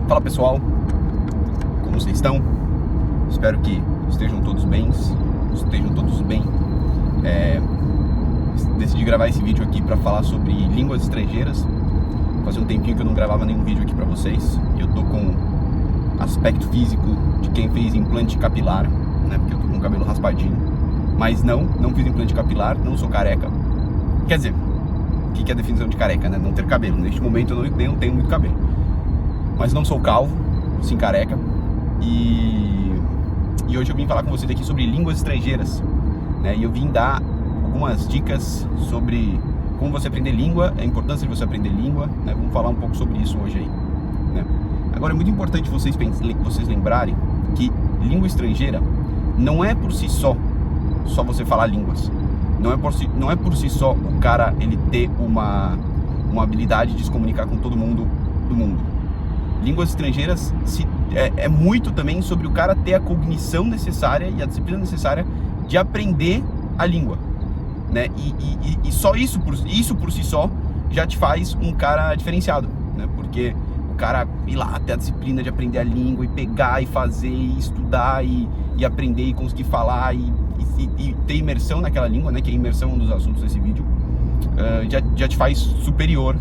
Fala pessoal, como vocês estão? Espero que estejam todos bem. Decidi gravar esse vídeo aqui para falar sobre línguas estrangeiras. Fazia um tempinho que eu não gravava nenhum vídeo aqui para vocês. Eu tô com aspecto físico de quem fez implante capilar, né? Porque eu tô com o cabelo raspadinho. Mas não fiz implante capilar, não sou careca. Quer dizer, o que é a definição de careca, né? Não ter cabelo. Neste momento eu não tenho muito cabelo. Mas não sou calvo, sim careca. E hoje eu vim falar com vocês aqui sobre línguas estrangeiras, né? E eu vim dar algumas dicas sobre como você aprender língua, a importância de você aprender língua, né? Vamos falar um pouco sobre isso hoje aí, né? Agora é muito importante vocês lembrarem que língua estrangeira não é por si só você falar línguas. Não é por si só o cara ele ter uma habilidade de se comunicar com todo mundo do mundo. Línguas estrangeiras é muito também sobre o cara ter a cognição necessária e a disciplina necessária de aprender a língua, né? E só isso por si só já te faz um cara diferenciado, né? Porque o cara ir lá ter a disciplina de aprender a língua e pegar e fazer e estudar e aprender e conseguir falar e ter imersão naquela língua, né? Que é a imersão um dos assuntos desse vídeo, já te faz superior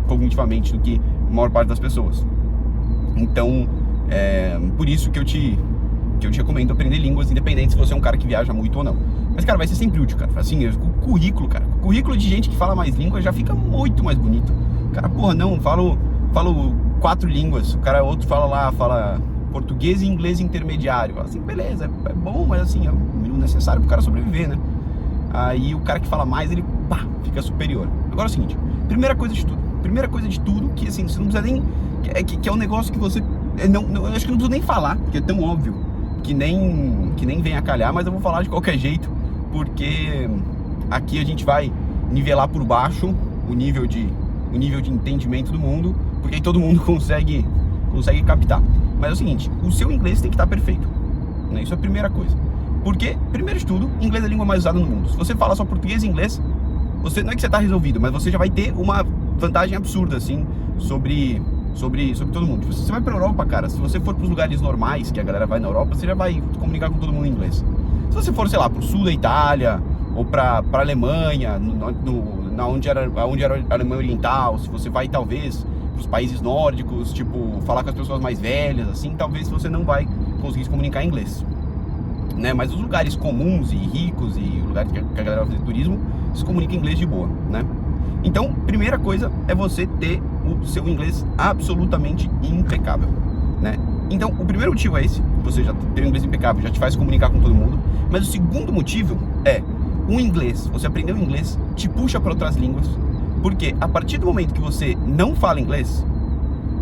cognitivamente do que a maior parte das pessoas. Então, por isso que eu te recomendo aprender línguas, independente se você é um cara que viaja muito ou não. Mas, cara, vai ser sempre útil, cara. Assim, o currículo, cara. O currículo de gente que fala mais línguas já fica muito mais bonito. Cara, porra, não, falo 4 línguas. O cara, outro fala português e inglês intermediário. Assim, beleza, é bom, mas assim, é o mínimo necessário pro cara sobreviver, né? Aí o cara que fala mais, ele, fica superior. Agora é o seguinte, primeira coisa de tudo, que assim, você não precisa nem... Que é um negócio que você... eu acho que não preciso nem falar, porque é tão óbvio que nem vem a calhar, mas eu vou falar de qualquer jeito, porque aqui a gente vai nivelar por baixo o nível de entendimento do mundo, porque aí todo mundo consegue captar. Mas é o seguinte, o seu inglês tem que estar perfeito, né? Isso é a primeira coisa. Porque, primeiro de tudo, inglês é a língua mais usada no mundo. Se você fala só português e inglês, não é que você está resolvido, mas você já vai ter uma vantagem absurda, assim, sobre todo mundo. Se você vai pra Europa, cara, se você for pros lugares normais que a galera vai na Europa, você já vai comunicar com todo mundo em inglês. Se você for, sei lá, pro sul da Itália, ou pra Alemanha, onde era a Alemanha Oriental, se você vai, talvez, pros países nórdicos, tipo, falar com as pessoas mais velhas, assim, talvez você não vai conseguir se comunicar em inglês, né? Mas os lugares comuns e ricos e lugares que a galera vai fazer turismo, se comunica em inglês de boa, né? Então, primeira coisa é você ter o seu inglês absolutamente impecável, né? Então, o primeiro motivo é esse, você já ter um inglês impecável, já te faz comunicar com todo mundo. Mas o segundo motivo é, o inglês, você aprendeu inglês, te puxa para outras línguas, porque a partir do momento que você não fala inglês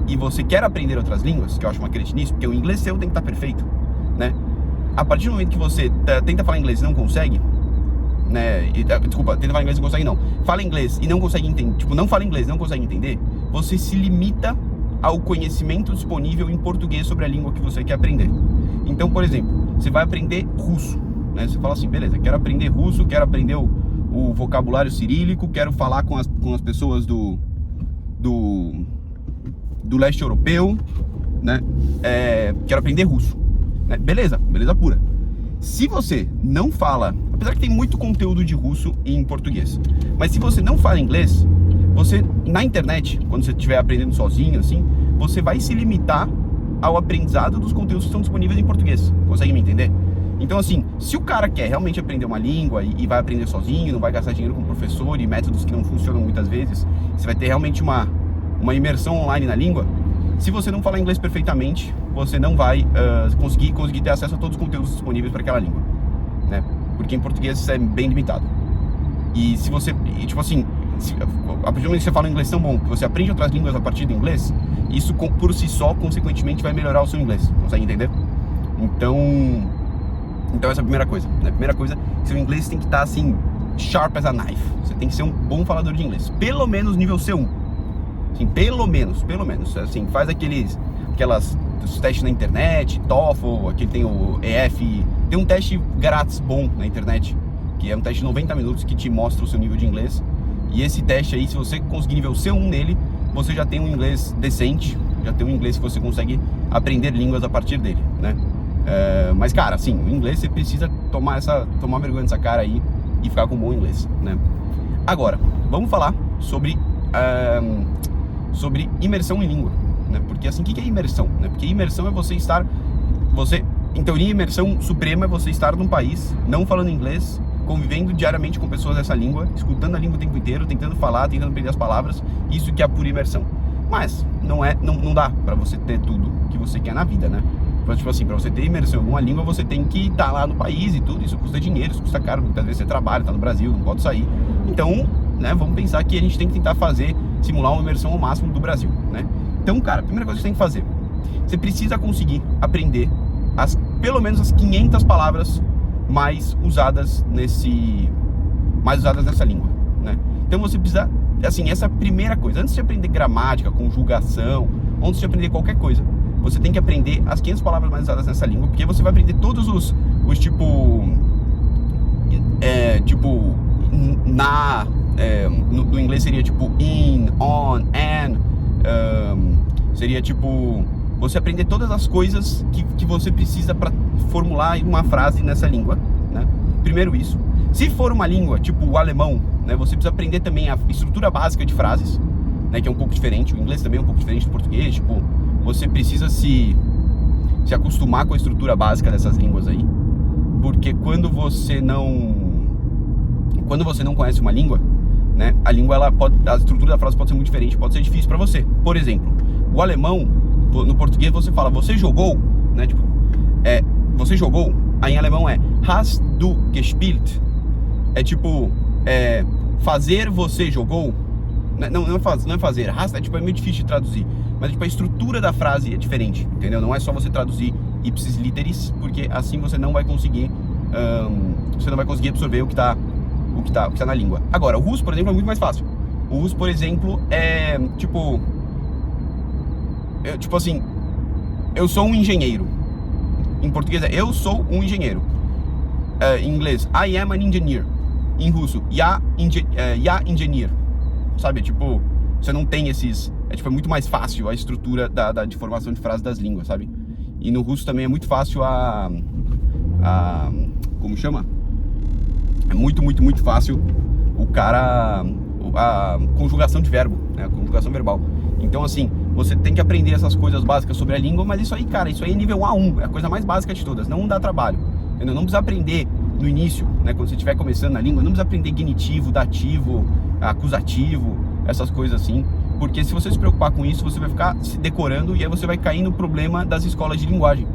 e você quer aprender outras línguas, que eu acho uma cretinice, porque o inglês seu tem que estar perfeito, né? A partir do momento que você tenta falar inglês e não consegue, né? Desculpa, tenta falar inglês e não consegue não. Fala inglês e não consegue entender, tipo, não fala inglês e não consegue entender, você se limita ao conhecimento disponível em português sobre a língua que você quer aprender. Então, por exemplo, você vai aprender russo, né? Você fala assim, beleza, quero aprender russo, quero aprender o vocabulário cirílico, quero falar com as pessoas do leste europeu, né? Quero aprender russo, né? Beleza pura. Se você não fala, apesar que tem muito conteúdo de russo em português, mas se você não fala inglês, você, na internet, quando você estiver aprendendo sozinho, assim, você vai se limitar ao aprendizado dos conteúdos que estão disponíveis em português. Consegue me entender? Então, assim, se o cara quer realmente aprender uma língua e vai aprender sozinho, não vai gastar dinheiro com professor e métodos que não funcionam muitas vezes, você vai ter realmente uma imersão online na língua. Se você não falar inglês perfeitamente, você não vai conseguir ter acesso a todos os conteúdos disponíveis para aquela língua, né? Porque em português isso é bem limitado. E se você, tipo assim, a partir do momento que você fala inglês tão bom, que você aprende outras línguas a partir do inglês, isso por si só, consequentemente, vai melhorar o seu inglês. Consegue entender? Então essa é a primeira coisa, né? A primeira coisa, seu inglês tem que estar, assim, sharp as a knife. Você tem que ser um bom falador de inglês. Pelo menos nível C1. Assim, pelo menos. Assim, faz aqueles testes na internet, TOEFL, aqui tem o EF. Tem um teste grátis bom na internet, que é um teste de 90 minutos que te mostra o seu nível de inglês. E esse teste aí, se você conseguir nível C1 nele, você já tem um inglês decente, já tem um inglês que você consegue aprender línguas a partir dele, né? Mas, cara, assim, o inglês você precisa tomar vergonha dessa cara aí e ficar com um bom inglês, né? Agora, vamos falar sobre imersão em língua, né? Porque, assim, o que é imersão, né? Porque imersão é em teoria, imersão suprema é você estar num país, não falando inglês, convivendo diariamente com pessoas dessa língua, escutando a língua o tempo inteiro, tentando falar, tentando aprender as palavras, isso que é a pura imersão. Mas não dá pra você ter tudo que você quer na vida, né? Tipo assim, pra você ter imersão em uma língua, você tem que estar lá no país e tudo, isso custa dinheiro, isso custa caro, muitas vezes você trabalha, tá no Brasil, não pode sair. Então, né, vamos pensar que a gente tem que tentar simular uma imersão ao máximo do Brasil, né? Então, cara, a primeira coisa que você tem que fazer, você precisa conseguir aprender pelo menos as 500 palavras mais usadas nessa língua, né? Então você precisa, assim, essa primeira coisa, antes de aprender gramática, conjugação, antes de aprender qualquer coisa, você tem que aprender as 500 palavras mais usadas nessa língua, porque você vai aprender todos os no inglês seria tipo in, on, and, seria tipo você aprender todas as coisas que você precisa para formular uma frase nessa língua, né? Primeiro isso. Se for uma língua tipo o alemão, né, você precisa aprender também a estrutura básica de frases, né, que é um pouco diferente. O inglês também é um pouco diferente do português. Tipo, você precisa se acostumar com a estrutura básica dessas línguas aí, porque quando você não conhece uma língua, né, a estrutura da frase pode ser muito diferente, pode ser difícil para você. Por exemplo, o alemão, no português você fala, você jogou, né? Tipo, você jogou, aí em alemão é hast du gespielt. É tipo, fazer, você jogou. Não é fazer, hast é tipo, é meio difícil de traduzir. Mas tipo, a estrutura da frase é diferente, entendeu? Não é só você traduzir ipsis literis, porque assim você não vai conseguir absorver o que tá na língua. Agora, o russo, por exemplo, é muito mais fácil. O russo, por exemplo, é tipo assim, eu sou um engenheiro. Em português é eu sou um engenheiro. Em inglês, I am an engineer. Em russo, я engineer. Sabe, tipo, você não tem esses... é muito mais fácil a estrutura de formação de frases das línguas, sabe? E no russo também é muito fácil como chama? É muito, muito, muito fácil a conjugação de verbo, né? A conjugação verbal. Então, assim, você tem que aprender essas coisas básicas sobre a língua, mas isso aí, cara, isso aí é nível A1, é a coisa mais básica de todas, não dá trabalho, entendeu? Não precisa aprender no início, né, quando você estiver começando na língua, não precisa aprender genitivo, dativo, acusativo, essas coisas assim, porque se você se preocupar com isso, você vai ficar se decorando e aí você vai cair no problema das escolas de linguagem,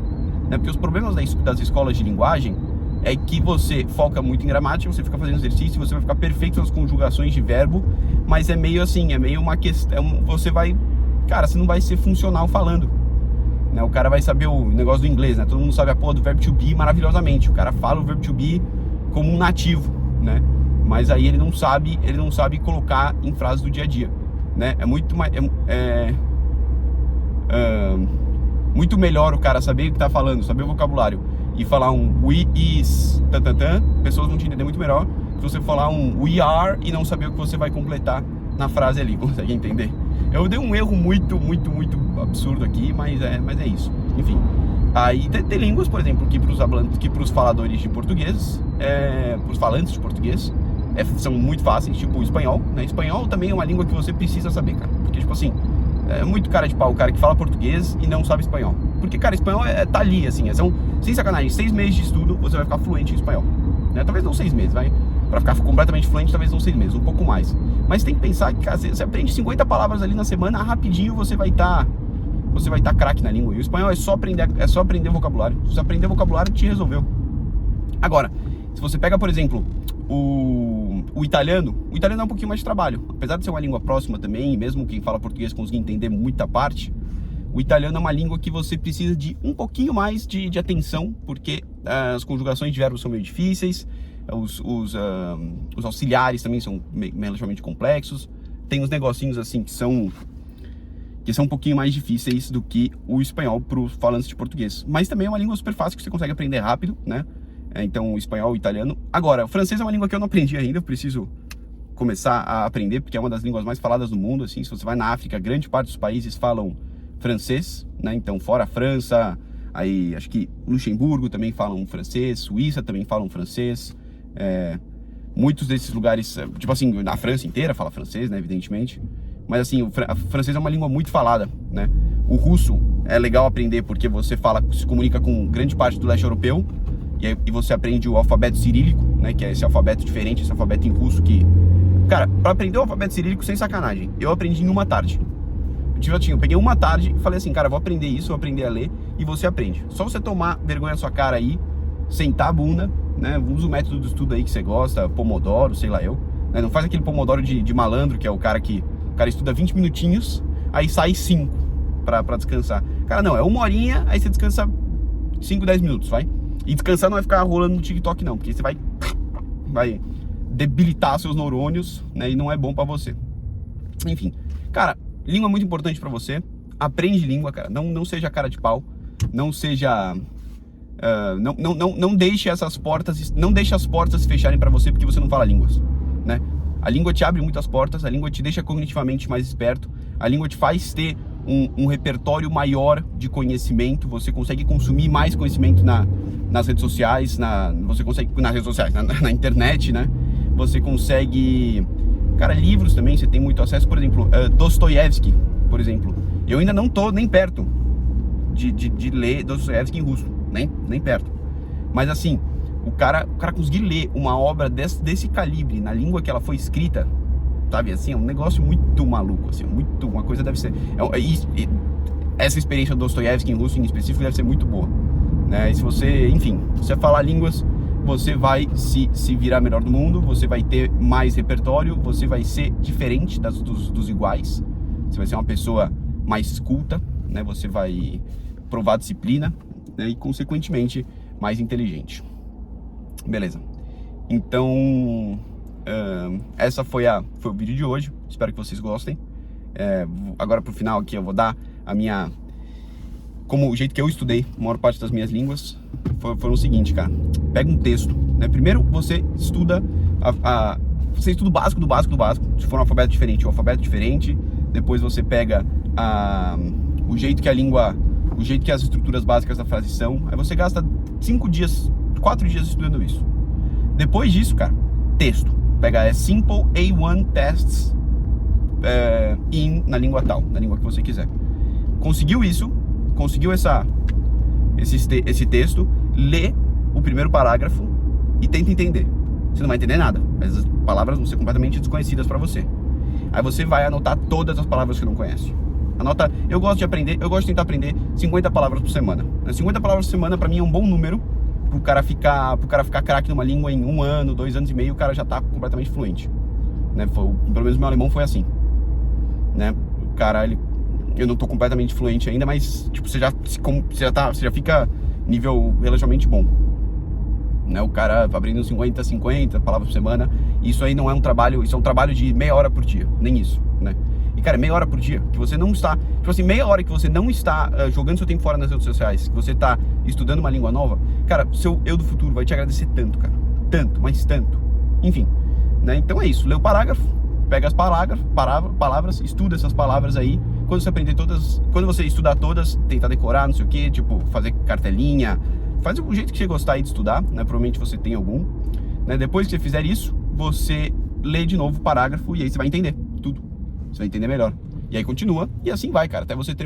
né? Porque os problemas das escolas de linguagem é que você foca muito em gramática, você fica fazendo exercício, você vai ficar perfeito nas conjugações de verbo, mas é meio assim, é meio uma questão, você não vai ser funcional falando, né? O cara vai saber o negócio do inglês, né? Todo mundo sabe a porra do verbo to be maravilhosamente, o cara fala o verbo to be como um nativo, né? Mas aí ele não sabe colocar em frases do dia a dia, né? É muito mais... muito melhor o cara saber o que tá falando, saber o vocabulário e falar um we is pessoas vão te entender muito melhor se você falar um we are e não saber o que você vai completar na frase ali. Consegue entender? Eu dei um erro muito, muito, muito absurdo aqui, mas é isso. Enfim, aí tem línguas, por exemplo, que para os faladores de português, para os falantes de português, são muito fáceis, tipo o espanhol, né? Espanhol também é uma língua que você precisa saber, cara, porque tipo assim, é muito cara de pau o cara que fala português e não sabe espanhol. Porque, cara, espanhol tá ali, assim, sem sacanagem, 6 meses de estudo você vai ficar fluente em espanhol, né? Talvez não 6 meses, pra ficar completamente fluente, talvez não 6 meses, um pouco mais. Mas tem que pensar que, cara, você aprende 50 palavras ali na semana, rapidinho você vai estar craque na língua. E o espanhol é só aprender vocabulário. Se você aprender vocabulário, te resolveu. Agora, se você pega, por exemplo, o italiano é um pouquinho mais de trabalho. Apesar de ser uma língua próxima também, mesmo quem fala português conseguir entender muita parte, o italiano é uma língua que você precisa de um pouquinho mais de atenção, porque as conjugações de verbos são meio difíceis, os auxiliares também são relativamente complexos, tem uns negocinhos assim que são um pouquinho mais difíceis do que o espanhol para os falantes de português. Mas também é uma língua super fácil que você consegue aprender rápido, né? Então, o espanhol, o italiano. Agora, o francês é uma língua que eu não aprendi ainda, eu preciso começar a aprender, porque é uma das línguas mais faladas do mundo, assim. Se você vai na África, grande parte dos países falam francês, né? Então, fora a França, aí acho que Luxemburgo também falam francês, Suíça também falam francês, muitos desses lugares, tipo assim, a França inteira fala francês, né, evidentemente, mas assim, o francês é uma língua muito falada, né? O russo é legal aprender porque você se comunica com grande parte do leste europeu, e você aprende o alfabeto cirílico, né, que é esse alfabeto diferente, esse alfabeto em russo que... Cara, pra aprender o alfabeto cirílico, sem sacanagem, eu aprendi em uma tarde. Eu peguei uma tarde e falei assim, cara, vou aprender isso, vou aprender a ler, e você aprende. Só você tomar vergonha na sua cara aí, sentar a bunda, né, usa o método do estudo aí que você gosta, Pomodoro, sei lá eu, né, não faz aquele Pomodoro de malandro, que é o cara estuda 20 minutinhos, aí sai 5 pra descansar. Cara, não, é 1 horinha, aí você descansa 5, 10 minutos, vai? E descansar não vai ficar rolando no TikTok não, porque você vai debilitar seus neurônios, né, e não é bom pra você. Enfim, cara, língua é muito importante pra você. Aprende língua, cara. Não seja cara de pau. Não seja... não deixe essas portas... Não deixe as portas se fecharem pra você porque você não fala línguas, né? A língua te abre muitas portas. A língua te deixa cognitivamente mais esperto. A língua te faz ter um repertório maior de conhecimento. Você consegue consumir mais conhecimento nas redes sociais. Você consegue... Nas redes sociais, na internet, né? Você consegue... Cara, livros também, você tem muito acesso. Por exemplo, Dostoiévski, por exemplo. Eu ainda não tô nem perto de ler Dostoiévski em russo. Nem perto. Mas assim, o cara conseguir ler uma obra desse calibre, na língua que ela foi escrita, sabe? Assim, é um negócio muito maluco, assim, uma coisa deve ser... essa experiência do Dostoiévski em russo, em específico, deve ser muito boa, né? E se você, enfim, se você falar línguas, você vai se virar melhor do mundo, você vai ter mais repertório, você vai ser diferente dos iguais, você vai ser uma pessoa mais culta, né? Você vai provar disciplina, né? E consequentemente mais inteligente. Beleza. Então, essa foi o vídeo de hoje. Espero que vocês gostem. Agora pro final aqui eu vou dar como o jeito que eu estudei a maior parte das minhas línguas foi o seguinte, cara. Pega um texto, né? Primeiro você estuda você estuda o básico do básico do básico. Se for um alfabeto diferente, o alfabeto diferente. Depois você pega o jeito que as estruturas básicas da frase são. Aí você gasta 4 dias estudando isso. Depois disso, cara, texto. Pega Simple A1 Tests na língua tal, na língua que você quiser. Conseguiu isso, conseguiu esse texto, lê o primeiro parágrafo e tenta entender. Você não vai entender nada, mas as palavras vão ser completamente desconhecidas para você. Aí você vai anotar todas as palavras que não conhece. Eu gosto de tentar aprender 50 palavras por semana. 50 palavras por semana para mim é um bom número pro cara ficar craque numa língua em 1 ano, 2 anos e meio, o cara já tá completamente fluente, né? Pelo menos meu alemão foi assim, né? O cara, eu não tô completamente fluente ainda, mas tipo, você já fica nível relativamente bom, né? O cara aprendendo 50 palavras por semana. Isso aí não é um trabalho, isso é um trabalho de meia hora por dia, nem isso, né? E cara, meia hora por dia, que você não está, tipo assim, meia hora que você não está jogando seu tempo fora nas redes sociais, que você está estudando uma língua nova, cara, seu eu do futuro vai te agradecer tanto, cara, tanto, mas tanto, enfim, né? Então é isso, lê o parágrafo, pega as palavras, estuda essas palavras aí. Quando você estudar todas, tentar decorar, não sei o que, tipo, fazer cartelinha, faz o jeito que você gostar aí de estudar, né? Provavelmente você tem algum, né? Depois que você fizer isso, você lê de novo o parágrafo e aí você vai entender tudo. Você vai entender melhor. E aí continua, e assim vai, cara, até você terminar.